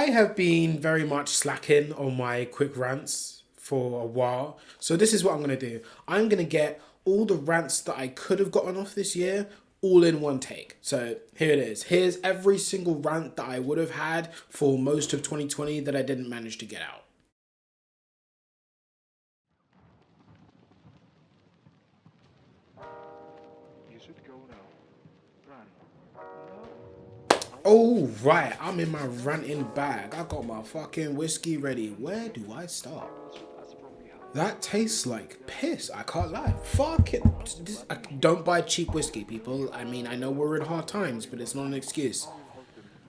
have been very much slacking on my quick rants for a while. So this is what I'm going to do. I'm going to get all the rants that I could have gotten off this year all in one take. So here it is. Here's every single rant that I would have had for most of 2020 that I didn't manage to get out. You should go now. Run. Oh, right. I'm in my ranting bag. I got my fucking whiskey ready. Where do I start? That tastes like piss. I can't lie. Fuck it. Don't buy cheap whiskey, people. I mean, I know we're in hard times, but it's not an excuse.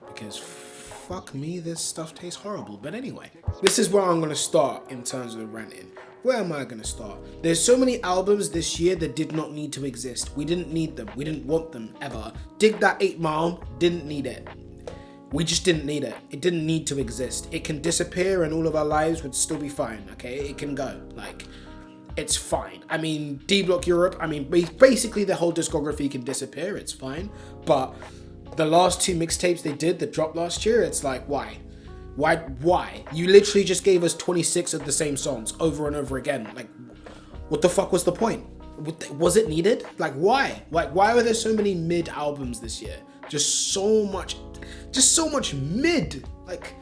Because fuck me, this stuff tastes horrible. But anyway, this is where I'm going to start in terms of ranting. Where am I going to start? There's so many albums this year that did not need to exist. We didn't need them. We didn't want them ever. Dig That 8 Mile, didn't need it. We just didn't need it. It didn't need to exist. It can disappear and all of our lives would still be fine, okay? It can go. Like, it's fine. I mean, D-Block Europe, I mean, basically the whole discography can disappear. It's fine. But the last 2 mixtapes they did that dropped last year, it's like, why? Why? You literally just gave us 26 of the same songs over and over again. Like, what the fuck was the point? Was it needed? Like, why? Like, why were there so many mid albums this year? Just so much mid. Like,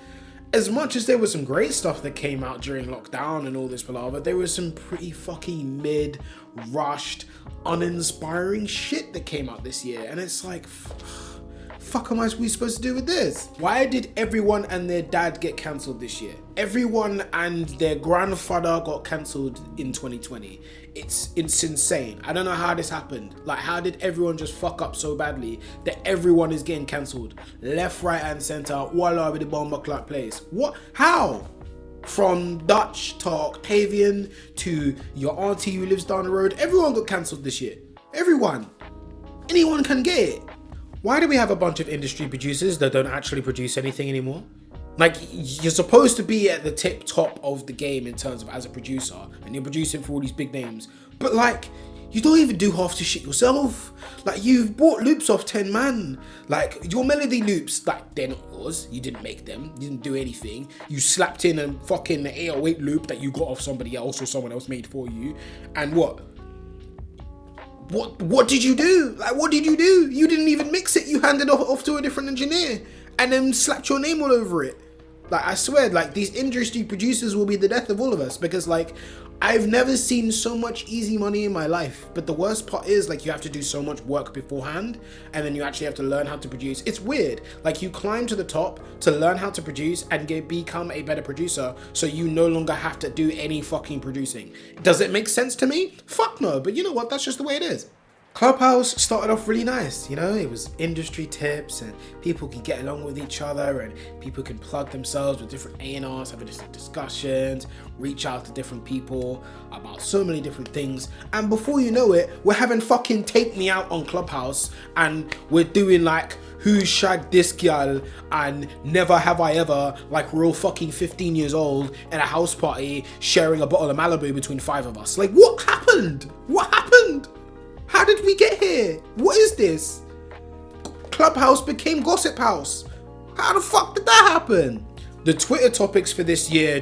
as much as there was some great stuff that came out during lockdown and all this palaver, there was some pretty fucking mid, rushed, uninspiring shit that came out this year. And it's like, fuck am I supposed to do with this? Why did everyone and their dad get cancelled this year? Everyone and their grandfather got cancelled in 2020. It's insane. I don't know how this happened. Like, how did everyone just fuck up so badly that everyone is getting cancelled? Left, right and center, voila with the bomber clock place. What? How? From Dutch to Octavian to your auntie who lives down the road, everyone got cancelled this year. Everyone. Anyone can get it. Why do we have a bunch of industry producers that don't actually produce anything anymore? Like, you're supposed to be at the tip top of the game in terms of as a producer, and you're producing for all these big names, but like, you don't even do half the shit yourself. Like, you've bought loops off 10 man. Like, your melody loops, like, they're not yours. You didn't make them. You didn't do anything. You slapped in a fucking 808 loop that you got off somebody else or someone else made for you. And what did you do? Like, what did you do? You didn't even mix it. You handed it off to a different engineer and then slapped your name all over it. Like, I swear, like, these industry producers will be the death of all of us, because, like, I've never seen so much easy money in my life. But the worst part is, like, you have to do so much work beforehand, and then you actually have to learn how to produce. It's weird. Like, you climb to the top to learn how to produce and become a better producer, so you no longer have to do any fucking producing. Does it make sense to me? Fuck no, but you know what? That's just the way it is. Clubhouse started off really nice, you know, it was industry tips and people can get along with each other and people can plug themselves with different A&Rs, have different discussions, reach out to different people about so many different things. And before you know it, we're having fucking Take Me Out on Clubhouse, and we're doing like Who Shagged This Girl and Never Have I Ever, like we're all fucking 15 years old at a house party sharing a bottle of Malibu between 5 of us. Like, what happened? What happened? How did we get here? What is this? Clubhouse became Gossip House. How the fuck did that happen? The Twitter topics for this year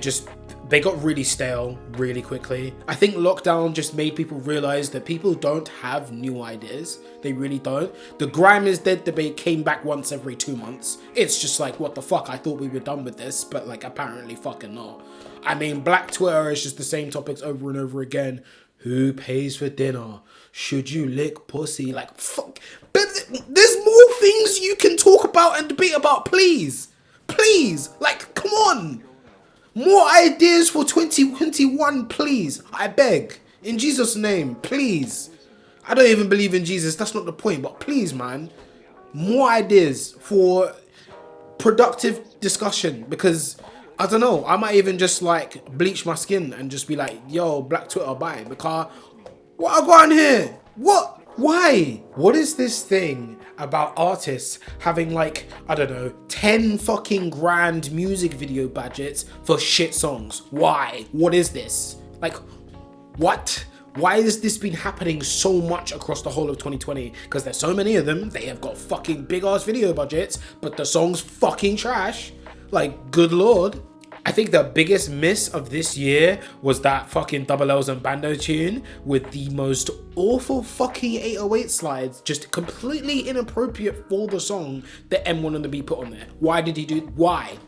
they got really stale really quickly. I think lockdown just made people realize that people don't have new ideas. They really don't. The Grime is Dead debate came back once every 2 months. It's just like, what the fuck? I thought we were done with this, but like apparently fucking not. I mean, Black Twitter is just the same topics over and over again. Who pays for dinner? Should you lick pussy? Like, fuck. But there's more things you can talk about and debate about, please. Please. Like, come on. More ideas for 2021, please. I beg. In Jesus' name, please. I don't even believe in Jesus. That's not the point. But please, man. More ideas for productive discussion. Because, I don't know, I might even just like bleach my skin and just be like, yo, Black Twitter, bye. Because what I got on here? What? Why? What is this thing about artists having like, I don't know, 10 fucking grand music video budgets for shit songs? Why? What is this? Like, what? Why has this been happening so much across the whole of 2020? Because there's so many of them, they have got fucking big ass video budgets, but the song's fucking trash. Like, good lord. I think the biggest miss of this year was that fucking Double L's and Bando tune with the most awful fucking 808 slides, just completely inappropriate for the song that M wanted to be put on there. Why did he do? Why?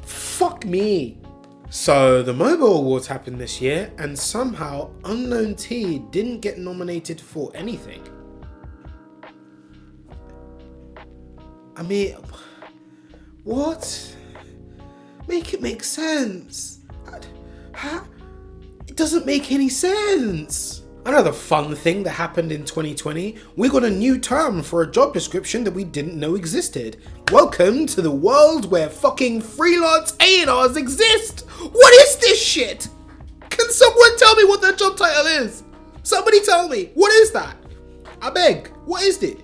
Fuck me. So the Mobile Awards happened this year, and somehow Unknown T didn't get nominated for anything. I mean, what? Make it make sense. It doesn't make any sense. Another fun thing that happened in 2020, we got a new term for a job description that we didn't know existed. Welcome to the world where fucking freelance A&Rs exist. What is this shit? Can someone tell me what that job title is? Somebody tell me. What is that? I beg. What is it?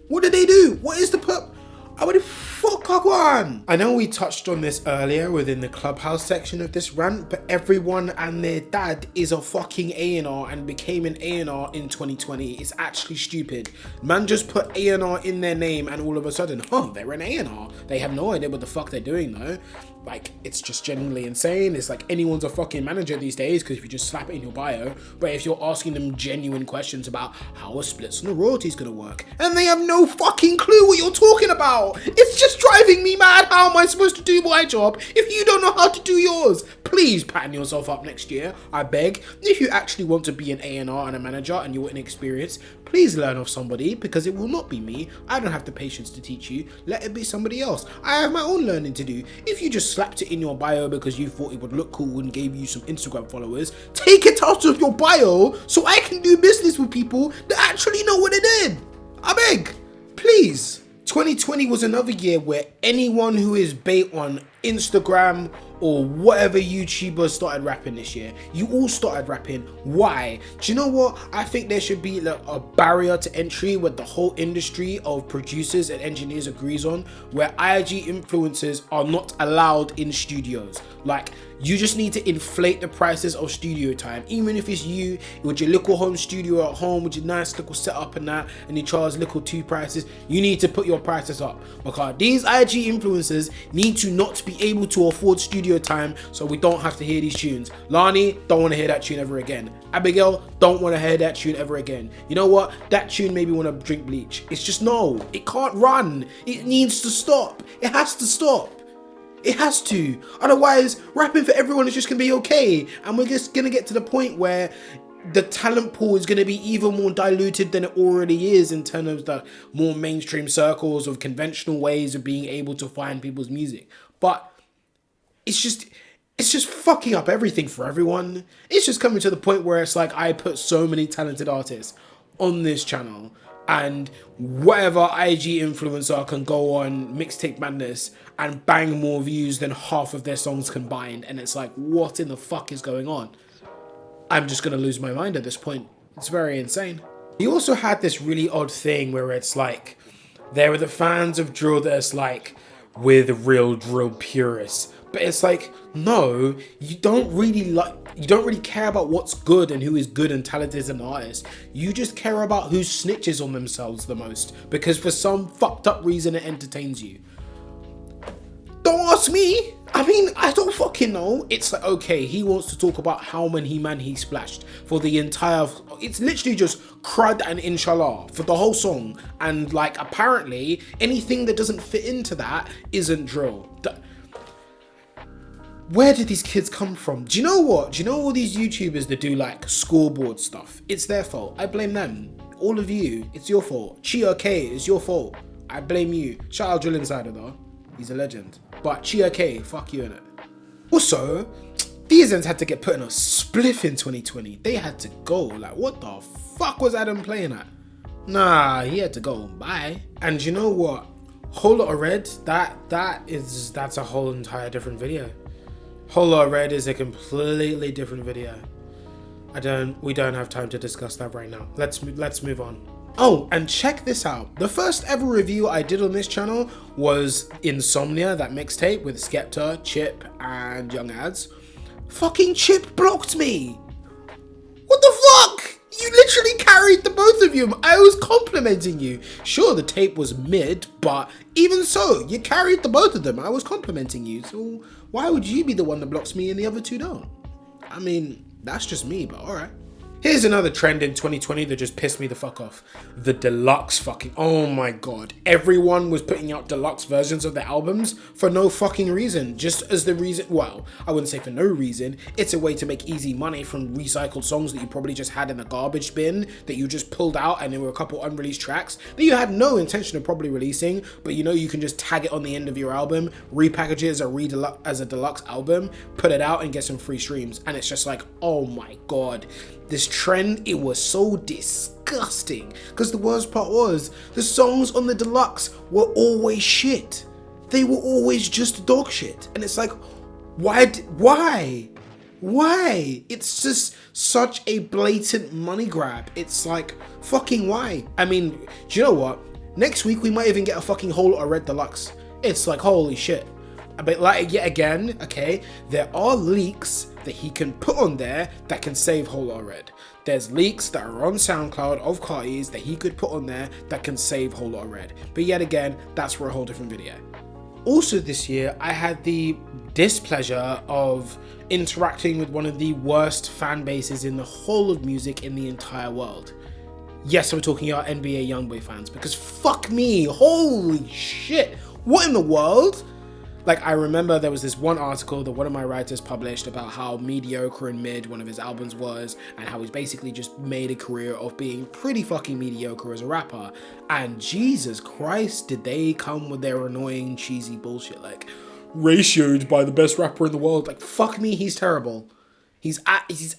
What do they do? What is the I would fuck on. I know we touched on this earlier within the Clubhouse section of this rant, but everyone and their dad is a fucking A&R and became an A&R in 2020. It's actually stupid. Man just put A&R in their name and all of a sudden, they're an A&R. They have no idea what the fuck they're doing though. Like, it's just genuinely insane. It's like anyone's a fucking manager these days because if you just slap it in your bio. But if you're asking them genuine questions about how a splits and the royalties gonna work, and they have no fucking clue what you're talking about. It's just driving me mad. How am I supposed to do my job if you don't know how to do yours? Please pattern yourself up next year, I beg. If you actually want to be an A&R and a manager and you're inexperienced, please learn off somebody, because it will not be me. I don't have the patience to teach you. Let it be somebody else. I have my own learning to do. If you just slapped it in your bio because you thought it would look cool and gave you some Instagram followers, take it out of your bio so I can do business with people that actually know what they're doing. I beg, please. 2020 was another year where anyone who is bait on Instagram or whatever YouTubers started rapping this year. You all started rapping. Why? Do you know what? I think there should be like a barrier to entry with the whole industry of producers and engineers agrees on, where IG influencers are not allowed in studios. Like, you just need to inflate the prices of studio time. Even if it's you with your little home studio at home with your nice little setup and that, and you charge little 2 prices, you need to put your prices up, because these IG influencers need to not be able to afford studio time, so we don't have to hear these tunes. Lani, don't want to hear that tune ever again. Abigail, don't want to hear that tune ever again. You know what? That tune made me want to drink bleach. It's just, no, it can't run. It needs to stop. It has to stop. It has to. Otherwise, rapping for everyone is just going to be okay. And we're just going to get to the point where the talent pool is going to be even more diluted than it already is in terms of the more mainstream circles of conventional ways of being able to find people's music. But it's just fucking up everything for everyone. It's just coming to the point where it's like, I put so many talented artists on this channel, and whatever IG influencer can go on Mixtape Madness and bang more views than half of their songs combined, and it's like, what in the fuck is going on? I'm just gonna lose my mind at this point. It's very insane. He also had this really odd thing where it's like, there were the fans of drill that's like, we're the real drill purists. But it's like, no, you don't really care about what's good and who is good and talented as an artist. You just care about who snitches on themselves the most, because for some fucked up reason it entertains you. Don't ask me. I mean, I don't fucking know. It's like, okay, he wants to talk about how many man he splashed for the entire, it's literally just crud and inshallah for the whole song. And like, apparently anything that doesn't fit into that isn't drill. Where did these kids come from? Do you know what? Do you know all these YouTubers that do like scoreboard stuff? It's their fault. I blame them. All of you, it's your fault. Chia K, it's your fault. I blame you. Shout out Drill Insider though. He's a legend. But Chia K, fuck you innit. Also, these ends had to get put in a spliff in 2020. They had to go. Like, what the fuck was Adam playing at? Nah, he had to go. Bye. And you know what? Whole Lot of Red, that's a whole entire different video. Whole Lot of Red is a completely different video. We don't have time to discuss that right now. Let's move on. Oh, and check this out. The first ever review I did on this channel was Insomnia, that mixtape with Skepta, Chip, and Young Ads. Fucking Chip blocked me. What the fuck? You You literally carried the both of you. I was complimenting you. Sure, the tape was mid, but even so, you carried the both of them. I was complimenting you. So why would you be the one that blocks me and the other two don't? I mean, that's just me, but alright. Here's another trend in 2020 that just pissed me the fuck off. The deluxe fucking, oh my god. Everyone was putting out deluxe versions of their albums for no fucking reason. Just as the reason, well, I wouldn't say for no reason. It's a way to make easy money from recycled songs that you probably just had in a garbage bin that you just pulled out, and there were a couple unreleased tracks that you had no intention of probably releasing, but you know you can just tag it on the end of your album, repackage it as a deluxe album, put it out and get some free streams. And it's just like, oh my god. This trend, it was so disgusting, because the worst part was the songs on the deluxe were always shit. They were always just dog shit. And it's like, why? It's just such a blatant money grab. It's like, fucking why? I mean, do you know what? Next week we might even get a fucking Whole Lotta Red deluxe. It's like, holy shit. But like, yet again, okay, there are leaks that he can put on there that can save Whole Lotta Red. There's leaks that are on SoundCloud of Carti's that he could put on there that can save Whole Lotta Red. But yet again, that's for a whole different video. Also this year, I had the displeasure of interacting with one of the worst fan bases in the whole of music in the entire world. Yes, I'm talking about NBA Youngboy fans, because fuck me, holy shit, what in the world? Like, I remember there was this one article that one of my writers published about how mediocre and mid one of his albums was, and how he's basically just made a career of being pretty fucking mediocre as a rapper. And Jesus Christ, did they come with their annoying, cheesy bullshit, like, ratioed by the best rapper in the world. Like, fuck me, he's terrible. He's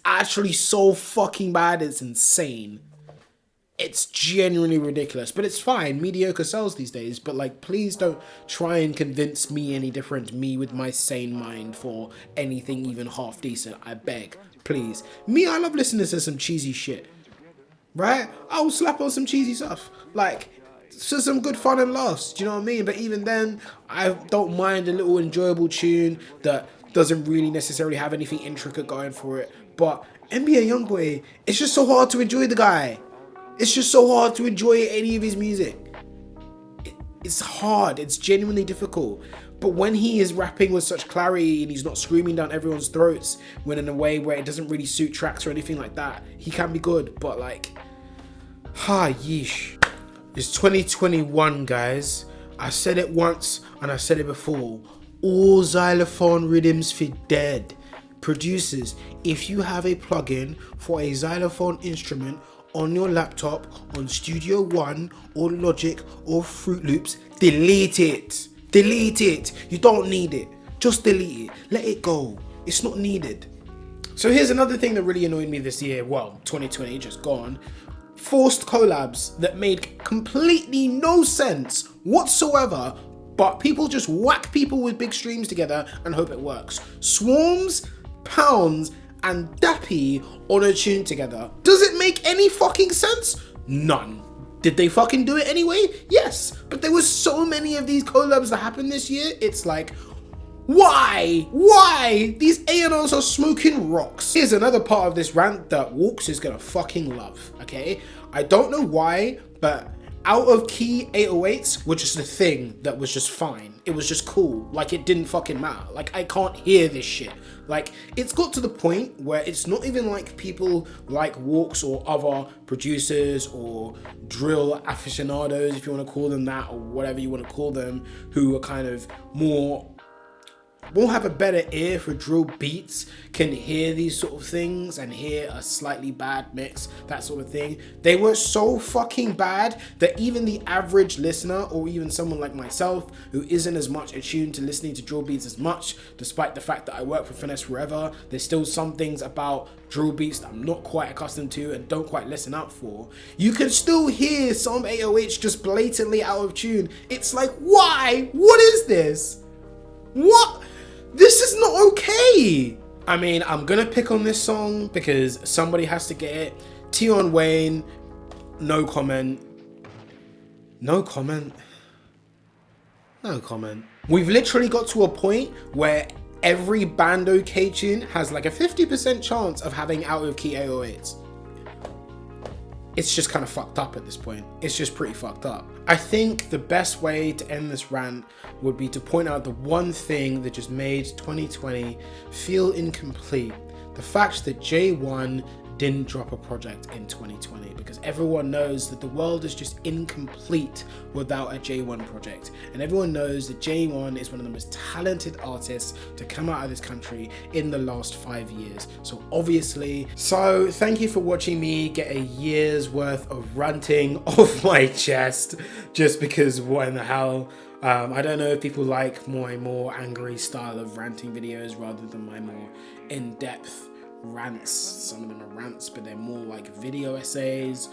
actually so fucking bad, it's insane. It's genuinely ridiculous, but it's fine. Mediocre sells these days, but like, please don't try and convince me any different, me with my sane mind, for anything even half decent. I beg, please. Me, I love listening to some cheesy shit, right? I'll slap on some cheesy stuff, like, so some good fun and laughs, do you know what I mean? But even then, I don't mind a little enjoyable tune that doesn't really necessarily have anything intricate going for it. But NBA Youngboy, it's just so hard to enjoy the guy. It's just so hard to enjoy any of his music. It's hard. It's genuinely difficult. But when he is rapping with such clarity and he's not screaming down everyone's throats, when in a way where it doesn't really suit tracks or anything like that, he can be good. But like, yeesh. It's 2021, guys. I said it once and I said it before. All xylophone rhythms for dead. Producers, if you have a plugin for a xylophone instrument on your laptop, on Studio One or Logic or Fruit Loops, delete it. Delete it. You don't need it. Just delete it. Let it go. It's not needed. So here's another thing that really annoyed me this year. Well, 2020 just gone. Forced collabs that made completely no sense whatsoever, but people just whack people with big streams together and hope it works. Swarms, Pounds, and Dappy on a tune together. Does it make any fucking sense? None. Did they fucking do it anyway? Yes. But there was so many of these collabs that happened this year. It's like, why? Why? These A&Rs are smoking rocks. Here's another part of this rant that Walks is gonna fucking love, okay? I don't know why, but out of key 808s were just a thing that was just fine. It was just cool. Like, it didn't fucking matter. Like, I can't hear this shit. Like, it's got to the point where it's not even like people like Walks or other producers or drill aficionados, if you want to call them that, or whatever you want to call them, who are kind of will have a better ear for drill beats, can hear these sort of things and hear a slightly bad mix, that sort of thing. They were so fucking bad that even the average listener, or even someone like myself who isn't as much attuned to listening to drill beats as much, despite the fact that I work for Finesse Forever, there's still some things about drill beats that I'm not quite accustomed to and don't quite listen out for. You can still hear some 808s just blatantly out of tune. It's like, why? What is this? What? This is not okay. I mean, I'm gonna pick on this song because somebody has to get it. Tion Wayne, no comment. No comment. No comment. We've literally got to a point where every Bando K tune has like a 50% chance of having out of key 808s. it's just kind of fucked up at this point. It's just pretty fucked up. I think the best way to end this rant would be to point out the one thing that just made 2020 feel incomplete. The fact that J1 didn't drop a project in 2020, because everyone knows that the world is just incomplete without a J1 project, and everyone knows that J1 is one of the most talented artists to come out of this country in the last 5 years. So obviously, thank you for watching me get a year's worth of ranting off my chest, just because what in the hell. I don't know if people like my more angry style of ranting videos rather than my more in-depth rants. Some of them are rants, but they're more like video essays.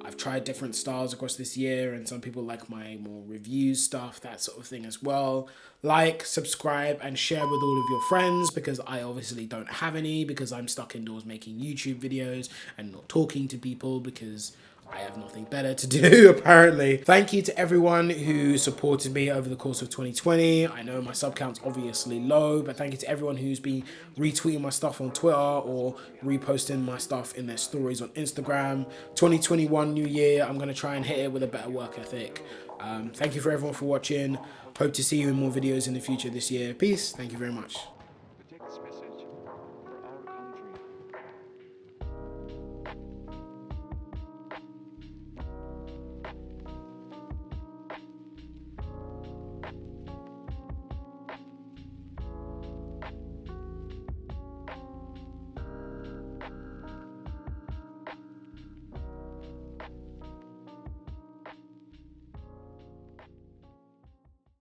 I've tried different styles across this year, and some people like my more review stuff, that sort of thing as well. Like, subscribe, and share with all of your friends, because I obviously don't have any, because I'm stuck indoors making YouTube videos and not talking to people because I have nothing better to do, apparently. Thank you to everyone who supported me over the course of 2020. I know my sub count's obviously low, but thank you to everyone who's been retweeting my stuff on Twitter or reposting my stuff in their stories on Instagram. 2021 new year, I'm gonna try and hit it with a better work ethic. Thank you for everyone for watching. Hope to see you in more videos in the future this year. Peace. Thank you very much.